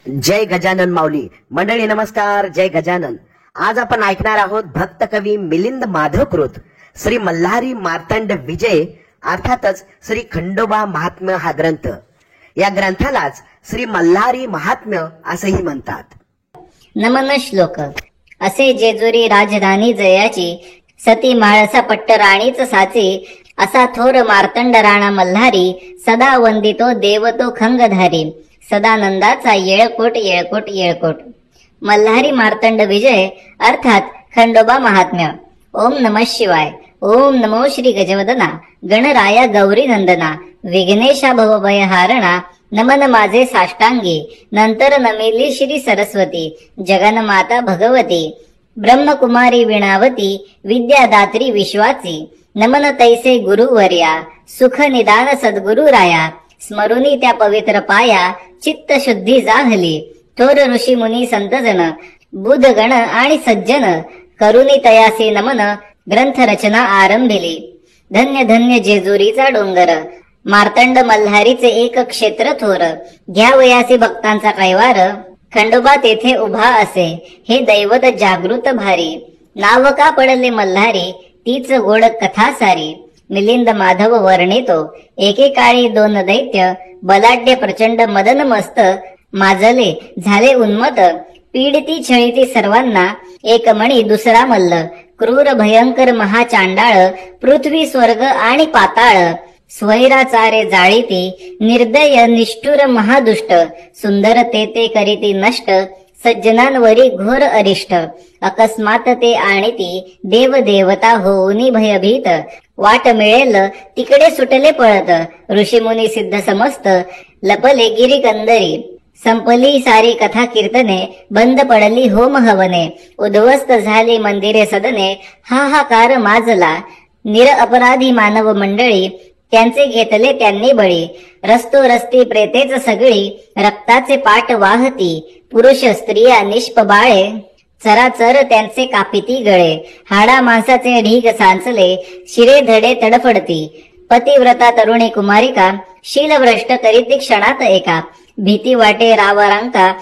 जय गजानन माऊली मंडळी, नमस्कार. जय गजानन. आज आपण ऐकणार आहोत भक्त कवी मिलिंद माधवकृत श्री मल्हारी मार्तंड विजय अर्थातच श्री खंडोबा महात्म्य हा ग्रंथ. या ग्रंथालाच श्री मल्हारी महात्म्य असेही म्हणतात. नमन श्लोक. असे जेजुरी राजधानी जयाची, सती म्हाळसा पट्ट राणीच साचे, असा थोर मार्तंड राणा मल्हारी, सदा वंदितो देव तो खंगधारी, सदानंदाचा येळकोट येळकोट येळकोट. मल्हारी मार्तंड विजय अर्थात खंडोबा महात्म्य. ओम नमः शिवाय. ओम नमो श्री गजवदना, गणराया गौरी नंदना, विघ्नेशा भवभयहारणा, नमन माझे साष्टांगी, नंतर नमिली श्री सरस्वती, जगन्माता भगवती, ब्रह्मकुमारी विणावती, विद्यादात्री विश्वाची, नमन तैसे गुरुवर्या, सुख निदान सद्गुरु राया, स्मरुनी त्या पवित्र पाया, चित्त शुद्धी जाहली, थोर ऋषी मुनी संतजन, बुधगण आणि सज्जन, करुणी तयासी नमन, ग्रंथ रचना आरंभिली. धन्य धन्य जेजुरीचा डोंगर, मार्तंड मल्हारीचे एक क्षेत्र थोर, घ्यावयासी भक्तांचा कैवार, खंडोबा तेथे उभा असे, हे दैवत जागृत भारी, नाव का पडले मल्हारी, तीच गोड कथा सारी. मिलिंद माधव वर्णितो. एकेकाळी दोन दैत्य, बलाढ्य प्रचंड मदन मस्त, माजले झाले उन्मत, पीडिती छळीती सर्वांना, एक मणी दुसरा मल्ल, क्रूर भयंकर महाचांडाळ, पृथ्वी स्वर्ग आणि पाताळ, स्वैराचारे जाळीती, निर्दय निष्ठुर महादुष्ट, सुंदर ते करीती नष्ट, सज्जनांवरी घोर अरिष्ट, अकस्मात ते आणीती, देव देवता होऊनी भयभीत, वाट मिळेल तिकडे सुटले पळत, ऋषीमुनी सिद्ध समस्त, लपले गिरी कंदरी, संपली सारी कथा कीर्तने, बंद पडली होम हवने, उद्ध्वस्त झाली मंदिरे सदने, हाहाकार माजला, निर अपराधी मानव मंडळी, त्यांचे घेतले त्यांनी बळी, रस्तो रस्ती प्रेतेच सगळी, रक्ताचे पाट वाहती, पुरुष स्त्रिया निष्पबाळे, चराचर त्यांचे कापिती गळे, हाडा मांसाचे ढीग सांचले, शिरे धडे तडफडती, पतिव्रता तरुणी कुमारिका, शीलभ्रष्ट करीती क्षणात एका, भीती वाटे रावरांका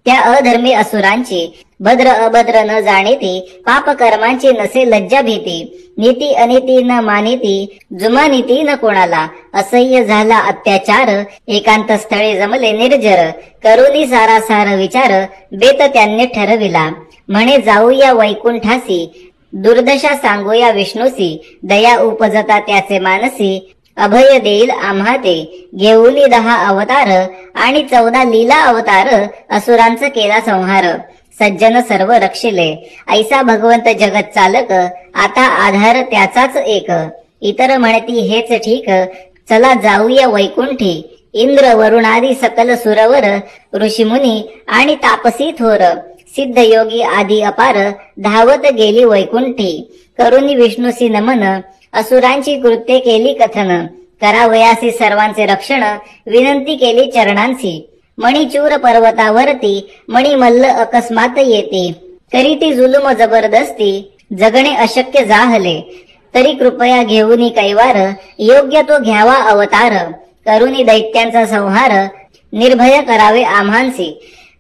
त्या अधर्मी असुरांची, भद्र अभद्र न जाणीती, पाप कर्मांची नसे लज्जा भीती, नीती अनिती न मानिती, जुमानीती न कोणाला, असह्य झाला अत्याचार, एकांत स्थळे जमले निर्जर, करुनी सारासार विचार, बेत त्यांनी ठरविला, म्हणे जाऊया वैकुंठासी, दुर्दशा सांगूया विष्णूसी, दया उपजता त्याचे मानसी, अभय देईल आम्हा ते, घेऊनी 10 अवतार आणि 14 लीला अवतार, असुरांचा केला संहार, सज्जन सर्व रक्षिले, ऐसा भगवंत जगत चालक, आता आधार त्याचाच एक, इतर म्हणती हेच ठीक, चला जाऊया वैकुंठी, इंद्र वरुणादी सकल सुरवर, ऋषीमुनी आणि तापसी थोर, सिद्ध योगी आदी अपार, धावत गेली वैकुंठी, करुणी विष्णूसी नमन, असुरांची कृत्ये केली कथन, करावयासी सर्वांचे रक्षण, विनंती केली चरणांची, मणिचूर पर्वतावरती, मणिमल्ल अकस्मात येते, करीती जुलुम जबरदस्ती, जगणे अशक्य जाहले, तरी कृपया घेऊनी कैवार, योग्य तो घ्यावा अवतार, करुणी दैत्यांचा संहार, निर्भय करावे आम्हांसी,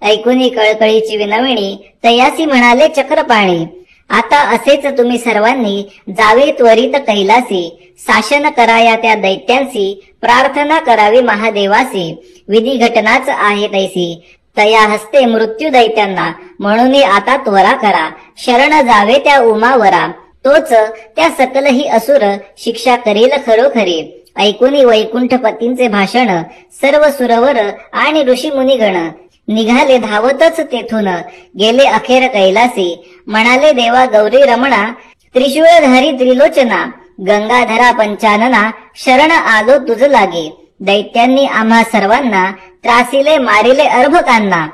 ऐकुनी कळकळीची विनविणी, तयासी म्हणाले चक्रपाणी, आता असेच तुम्ही सर्वांनी जावे त्वरित कैलासी, शासन कराया त्या दैत्यांसी, प्रार्थना करावी महादेवासी, विधी घटनाच आहे तैसी, तया हस्ते मृत्यू दैत्यांना, म्हणून आता त्वरा करा, शरण जावे त्या उमावरा, तोच त्या सकलही असुर शिक्षा करील खरोखरी. ऐकुनी वैकुंठपतींचे भाषण, सर्व सुरवर आणि ऋषी मुनिगण, निघाले धावतच तेथून, गेले अखेर कैलासी, म्हणाले देवा गौरी रमणा, त्रिशूळधारी त्रिलोचना, गंगाधरा पंचानना, शरण आलो तुझ लागे, दैत्यांनी आम्हा सर्वांना, त्रासिले मारिले अर्भकांना,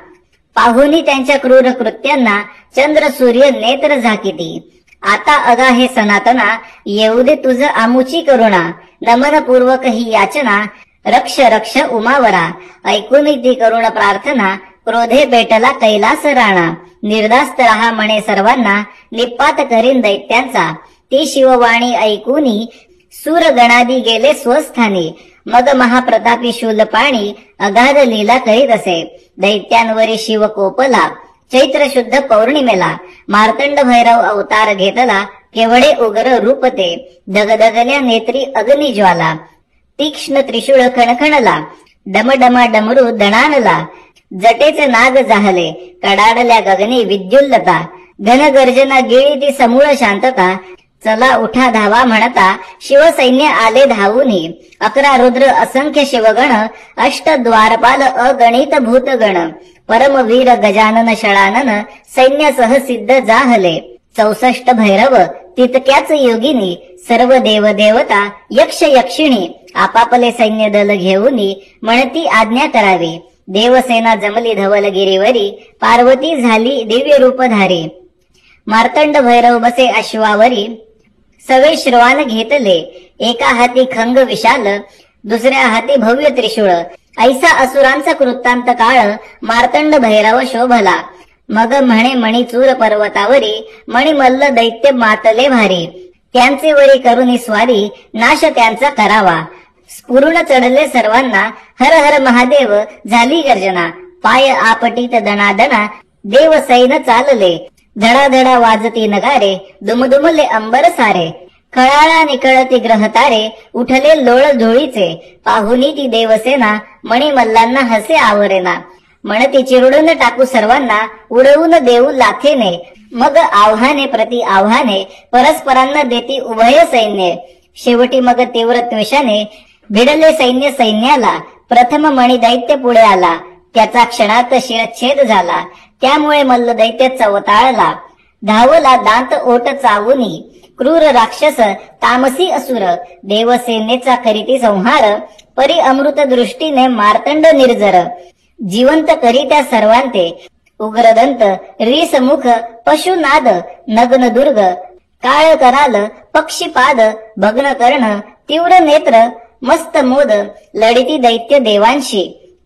पाहुनी त्यांच्या क्रूर कृत्यांना, चंद्र सूर्य नेत्र झाकिती, आता अगा हे सनातना, येऊ दे तुझ आमुची करुणा, नमनपूर्वक ही याचना, रक्ष रक्ष उमावरा, ऐकून ती करुण प्रार्थना, क्रोधे पेटला कैलास राणा, निर्धास्त रहा म्हणे सर्वांना, निपात करीन दैत्यांचा, ती शिववाणी ऐकूनी, सूरगणादी गेले स्वस्थानी, मग महाप्रतापी शूलपाणी अगाध लीला करीत असे. दैत्यांवरी शिव कोपला चैत्र शुद्ध पौर्णिमेला. मार्तंड भैरव अवतार घेतला केवढे उग्र रूप ते. दगदगल्या नेत्री अग्निज्वाला. तीक्ष्ण त्रिशूळ खणखणला. डमडमा डमरू दणाणला. जटेचे नाग जाहले कडाडल्या गगनी विद्युल्लता. घनगर्जना गिळी ती समूळ शांतता. चला उठा धावा म्हणता शिवसैन्य आले धावूनी. 11 रुद्र असंख्य शिवगण. 8 द्वारपाल अगणित भूतगण. परमवीर गजानन शळानन सैन्यासह सिद्ध जाहले. 64 भैरव तितक्याच योगिनी. सर्व देव देवता यक्ष यक्षिणी. आपापले सैन्य दल घेऊनी म्हणती आज्ञा करावी. देवसेना जमली धवलगिरीवरी. पार्वती झाली दिव्य रूपधारी. मार्तंड भैरव बसे अश्वावरी. सवे श्रवान घेतले. एका हाती खंग विशाल. दुसऱ्या हाती भव्य त्रिशूळ. ऐसा असुरांचा कृत्तांत काळ. मार्तंड भैरव शोभला. मग म्हणे मणिचूर पर्वतावरी. मणिमल्ल दैत्य मातले भारी. त्यांचे वरी करुनी स्वारी. नाश त्यांचा करावा. स्फुरून चढले सर्वांना. हर हर महादेव झाली गर्जना. पाय आपटीत दणादणा. देव सैन चालले. धडाधडा वाजती नगारे. दुमदुमले अंबर सारे. कळाळा निकळती ग्रहतारे. उठले लोळ धुळीचे. पाहुनी ती देवसेना. मणिमल्लांना हसे आवरेना. म्हणती चिरडून टाकू सर्वांना. उडवून देऊ लाथेने. मग आव्हाने प्रति आव्हाने. परस्परांना देती उभय सैन्य. शेवटी मग तीव्र त्वेषाने भिडले सैन्य सैन्याला. प्रथम मणी दैत्य पुढे आला. त्याचा क्षणात शिरच्छेद झाला. त्यामुळे मल्ल दैत्य चवताळला. धावला दांत ओट चावूनी. क्रूर राक्षस तामसी असुर. देवसेनेचा करीती संहार. परी अमृत दृष्टीने मार्तंड निर्जर. जिवंत करीत्या सर्वांते. उग्रदंत रिसमुख पशुनाद. नग्न दुर्ग काळ कराल पक्षीपाद. भग्न कर्ण तीव्र नेत्र मस्त मोद. लढिती दैत्य देवांशी.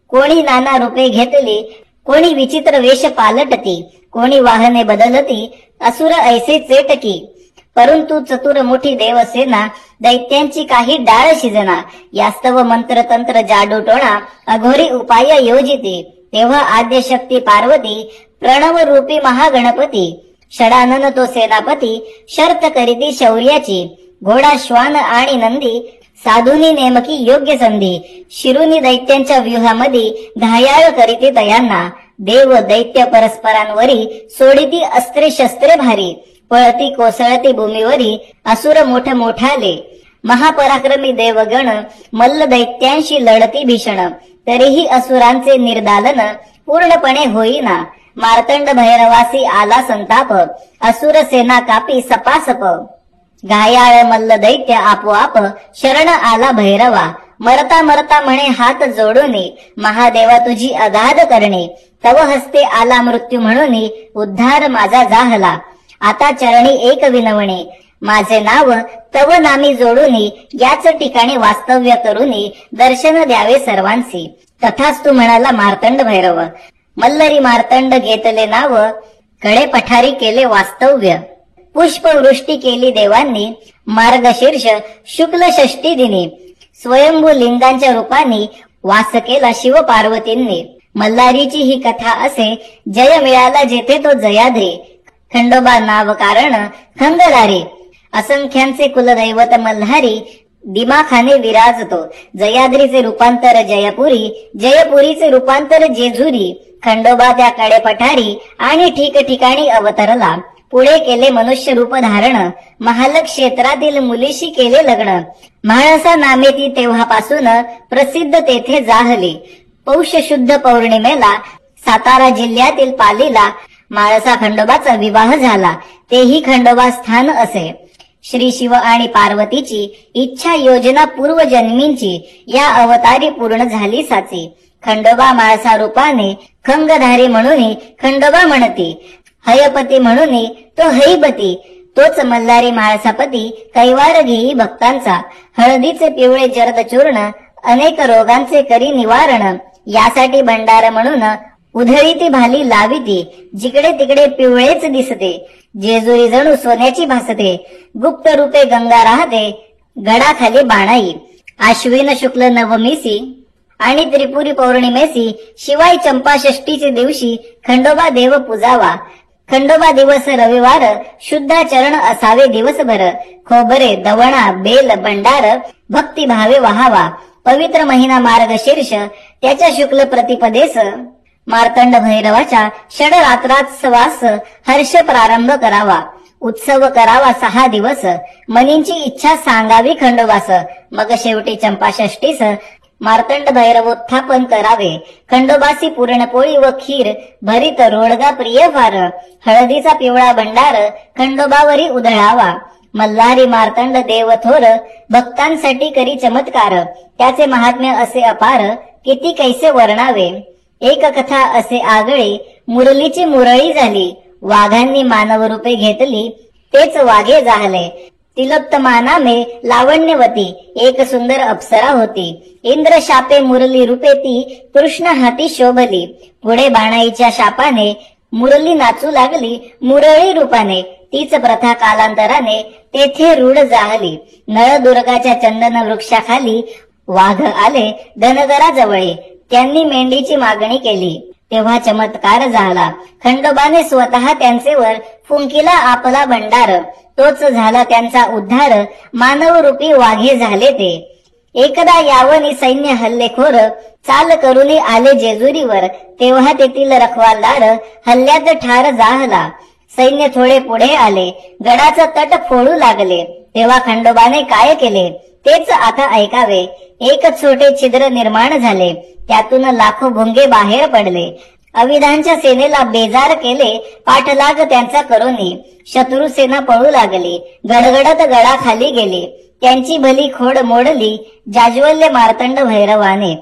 कोणी नाना रूपे घेतली. कोणी विचित्र वेश पालटती. कोणी वाहने बदलती. असुर ऐसे चेटकी. परंतु चतुर मोठी देवसेना. दैत्यांची काही डाळ शिजना. यास्तव मंत्र तंत्र जादूटोणा. अघोरी उपाय योजिती. तेव्हा आद्यशक्ती पार्वती. प्रणव रूपी महागणपती. षडानन तो सेनापती. शर्त करीती शौर्याची. घोडा श्वान आणि नंदी. साधुनी नेमकी योग्य संधी. शिरुनी दैत्यांच्या व्यूहामध्ये. घायाळ करीती तयांना. देव दैत्य परस्परांवरी. सोडिती अस्त्रे शस्त्रे भारी. पळती कोसळती भूमीवरी. असुर मोठ मोठाले. महापराक्रमी देवगण. मल्ल दैत्यांशी लढती भीषण. तरीही असुरांचे निर्दालन पूर्णपणे होईना. मार्तंड भैरवासी आला संताप. असुर सेना कापी सपासप. घायाळ मल्ल दैत्य आपोआप. शरण आला भैरवा. मरता मरता म्हणे हात जोडूनी. महादेवा तुझी अगाध करणे. तव हस्ते आला मृत्यू म्हणून. उद्धार माझा जाहला. आता चरणी एक विनवणे. माझे नाव तव नामी जोडूनी. याच ठिकाणी वास्तव्य करूनी. दर्शन द्यावे सर्वांसी. तथास्तु म्हणाला मार्तंड भैरव. मल्लरी मार्तंड घेतले नाव. कडे पठारी केले वास्तव्य. पुष्पवृष्टी केली देवांनी. मार्गशीर्ष शुक्ल षष्टी दिनी. स्वयंभू लिंगांच्या रूपाने वास केला शिव पार्वतींनी. मल्हारीची ही कथा असे. जय मिळाला जेथे तो जयाद्री. खंडोबा नाव कारण खंगधारी. असंख्यांचे कुलदैवत मल्हारी. दिमाखाने विराजतो. जयाद्रीचे रूपांतर जयपुरी. जयपुरीचे रूपांतर जेजुरी. खंडोबा त्या कडे पठारी आणि ठिकठिकाणी अवतरला. पुढे केले मनुष्य रूप धारण. महाल क्षेत्रातील मुलीशी केले लग्न. म्हाळसा नामे ती तेव्हापासून प्रसिद्ध तेथे जाहली. पौष शुद्ध पौर्णिमेला सातारा जिल्ह्यातील पालीला म्हाळसा खंडोबाचा विवाह झाला. तेही खंडोबा स्थान असे. श्री शिव आणि पार्वतीची इच्छा योजना पूर्वजन्मींची या अवतारी पूर्ण झाली साची. खंडोबा म्हाळसा रूपाने खंगधारी म्हणून खंडोबा म्हणती. हयपती म्हणून तो हैबती. तोच मल्हारी म्हाळसापती. कैवार घेई भक्तांचा. हळदीचे पिवळे जर्द चूर्ण. अनेक रोगांचे करी निवारण. यासाठी भंडार म्हणून उधळीती भाली लाविती. जिकडे तिकडे पिवळेच दिसते. जेजुरी जणू सोन्याची भासते. गुप्त रूपे गंगा राहते. गडाखाली बाणाई. आश्विन शुक्ल नवमीसी आणि त्रिपुरी पौर्णिमेसी शिवाय चंपा षष्टीचे दिवशी खंडोबा देव पूजावा. खंडोबा दिवस रविवार शुद्ध चरण असावे दिवसभर. खोबरे दवणा बेल भंडार भक्तिभावे वहावा. पवित्र महिना मार्गशीर्ष त्याच्या शुक्ल प्रतिपदेस मार्तंड भैरवाच्या षडरात्रात्सवास हर्ष प्रारंभ करावा. उत्सव करावा 6 दिवस. मनींची इच्छा सांगावी खंडोबास. मग शेवटी चंपाषष्टीस मार्तंड भैरवोत्थापन करावे. खंडोबासी पुरणपोळी व खीर भरीत रोडगा प्रिय फार. हळदीचा पिवळा भंडार खंडोबावरी उधळावा. मल्हारी मार्तंड देव थोर भक्तांसाठी करी चमत्कार. त्याचे महात्म्य असे अपार किती कैसे वर्णावे. एक कथा असे आगळे मुरलीची मुरळी झाली. वाघांनी मानव रूपे घेतली तेच वाघे जाहले. तिलोत्तमानामे लावण्यवती एक सुंदर अप्सरा होती. इंद्र शापे मुरली रूपे ती कृष्ण हाती शोभली. पुढे बाणाईच्या शापाने मुरली नाचू लागली मुरळी रूपाने. तीच प्रथा कालांतराने तेथे रूढ जाहली. नळदुर्गाच्या चंदन वृक्षाखाली वाघ आले धनगराजवळे. त्यांनी मेंढीची मागणी केली तेव्हा चमत्कार झाला. खंडोबाने स्वतः त्यांचे वर फुंकिला आपला भंडार. तोच झाला त्यांचा उद्धार. मानवरूपी वाघे झाले ते. एकदा यावनी सैन्य हल्लेखोर चाल करूनी आले जेजुरीवर. तेव्हा तेथील रखवालदार हल्ल्यात ठार जाहला. सैन्य थोडे पुढे आले गडाचा तट फोडू लागले. तेव्हा खंडोबाने काय केले तेच आता ऐकावे. एक छोटे छिद्र निर्माण झाले. त्यातून लाखो भुंगे बाहेर पडले. अविधांच्या सेनेला बेजार केले. पाठलाग त्यांचा करोनी शत्रू सेना पळू लागली. गडगडत गडाखाली गेली. त्यांची भली खोड मोडली जाज्वल्य मार्तंड भैरवाने.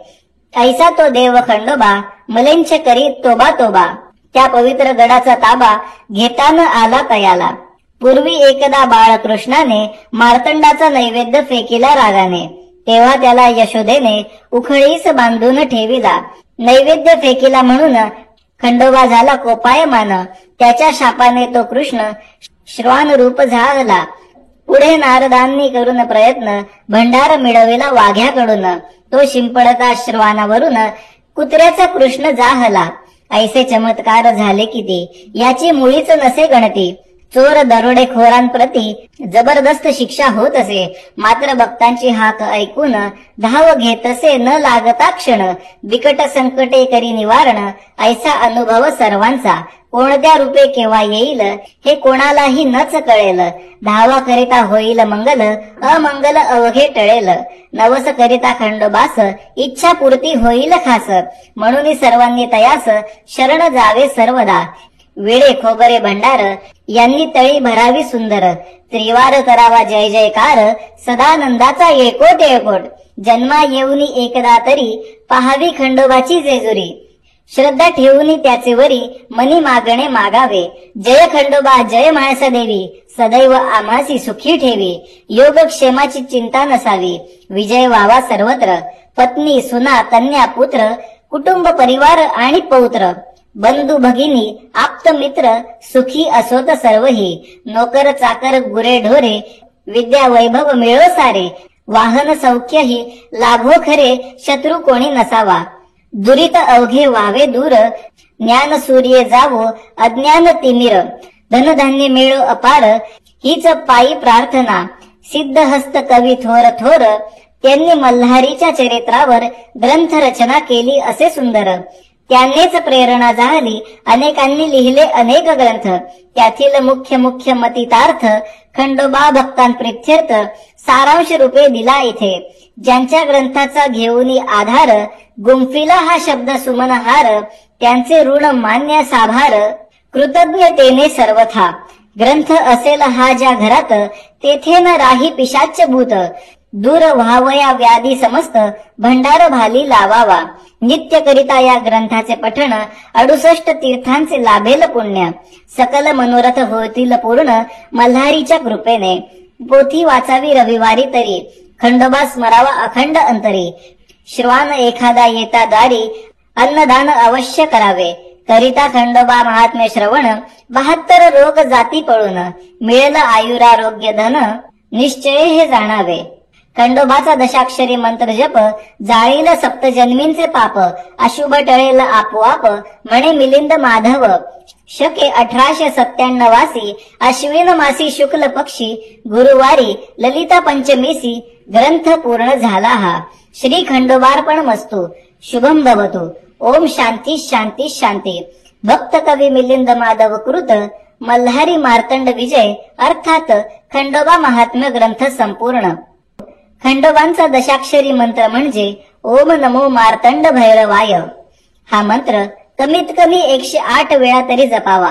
ऐसा तो देव खंडोबा मलेंछ करी तोबा तोबा. त्या पवित्र गडाचा ताबा घेताना आला तयाला. पूर्वी एकदा बाळकृष्णाने मार्तंडाचा नैवेद्य फेकिला रागाने. तेव्हा त्याला यशोदेने उखळीस बांधून ठेविला. नैवेद्य फेकिला म्हणून खंडोबा झाला कोपायमान. त्याच्या शापाने तो कृष्ण श्वान रूप झाला. पुढे नारदांनी करून प्रयत्न भंडार मिळविला वाघ्याकडून. तो शिंपडता श्वानावरून कुत्र्याचा कृष्ण जाहला. ऐसे चमत्कार झाले किती याची मुळीच नसे गणती. चोर दरोडेखोरांप्रती जबरदस्त शिक्षा होत असे. मात्र भक्तांची हाक ऐकून धाव घेतसे न लागता क्षण. बिकट संकटे करी निवारण ऐसा अनुभव सर्वांचा. कोणत्या रूपे केव्हा येईल हे कोणालाही नच कळेल. धावा करिता होईल मंगल अमंगल अवघे टळेल. नवस करिता खंडोबास इच्छा पूर्ती होईल खास. म्हणून सर्वांनी तयास शरण जावे सर्वदा. वेडे खोबरे भंडार यांनी तळी भरावी सुंदर. त्रिवार करावा जय जयकार सदानंदाचा एकोट एकोट. जन्मा येऊनी एकदा तरी पहावी खंडोबाची जेजुरी. श्रद्धा ठेवून त्याचे वरी मनी मागणे मागावे. जय खंडोबा जय म्हाळसा देवी सदैव आम्हासी सुखी ठेवी. योगक्षेमाची चिंता नसावी विजय व्हावा सर्वत्र. पत्नी सुना कन्या पुत्र कुटुंब परिवार आणि पौत्र. बंधू भगिनी आप्त मित्र सुखी असोत सर्वही. नोकर चाकर गुरे ढोरे विद्या वैभव मिळो सारे. वाहन सौख्यही लाभो खरे शत्रू कोणी नसावा. दुरित अवघे व्हावे दूर ज्ञान सूर्य जावो अज्ञान तिमिर. धनधान्य मिळो अपार हीच पायी प्रार्थना. सिद्ध हस्त कवी थोर थोर त्यांनी मल्हारीच्या चरित्रावर ग्रंथ रचना केली असे सुंदर. त्यांनीच प्रेरणा झाली अनेकांनी लिहिले अनेक ग्रंथ. त्यातील मुख्य मुख्य मतितार्थ खंडोबा भक्तांप्रित्यर्थ सारांश रूपे दिला इथे. ज्यांच्या ग्रंथाचा घेऊनी आधार गुंफिला हा शब्द सुमनहार. त्यांचे ऋण मान्य साभार कृतज्ञतेने सर्वथा. ग्रंथ असेल हा ज्या घरात तेथे न राही पिशाच भूत. दूर व्हावया व्याधी समस्त भंडार भाली लावावा. नित्य करिता या ग्रंथाचे पठण 68 तीर्थांचे लाभेल पुण्य. सकल मनोरथ होतील पूर्ण मल्हारीच्या कृपेने. पोथी वाचावी रविवारी तरी खंडोबा स्मरावा अखंड अंतरी. श्वान एखादा येता दारी अन्नदान अवश्य करावे. करिता खंडोबा महात्म्य श्रवण 72 रोग जाती पळून. मिळेल आयुरारोग्य धन निश्चय हे जाणावे. खंडोबाचा दशाक्षरी मंत्र जप जाळील सप्तजन्मींचे पाप, अशुभ टळेल आपोआप, म्हणे मिलिंद माधव. शके 1897 अश्विन मासी शुक्ल पक्षी, गुरुवारी ललिता पंचमीसी ग्रंथ पूर्ण झाला हा. श्री खंडोबार्पण मस्तू. शुभम भवतु. ओम शांती शांती शांती. भक्त कवी मिलिंद माधव कृत मल्हारी मार्तंड विजय अर्थात खंडोबा महात्म्य ग्रंथ संपूर्ण. खंडोबांचा दशाक्षरी मंत्र म्हणजे ओम नमो मार्तंड भैरवाय. हा मंत्र कमीत कमी 108 वेळा तरी जपावा.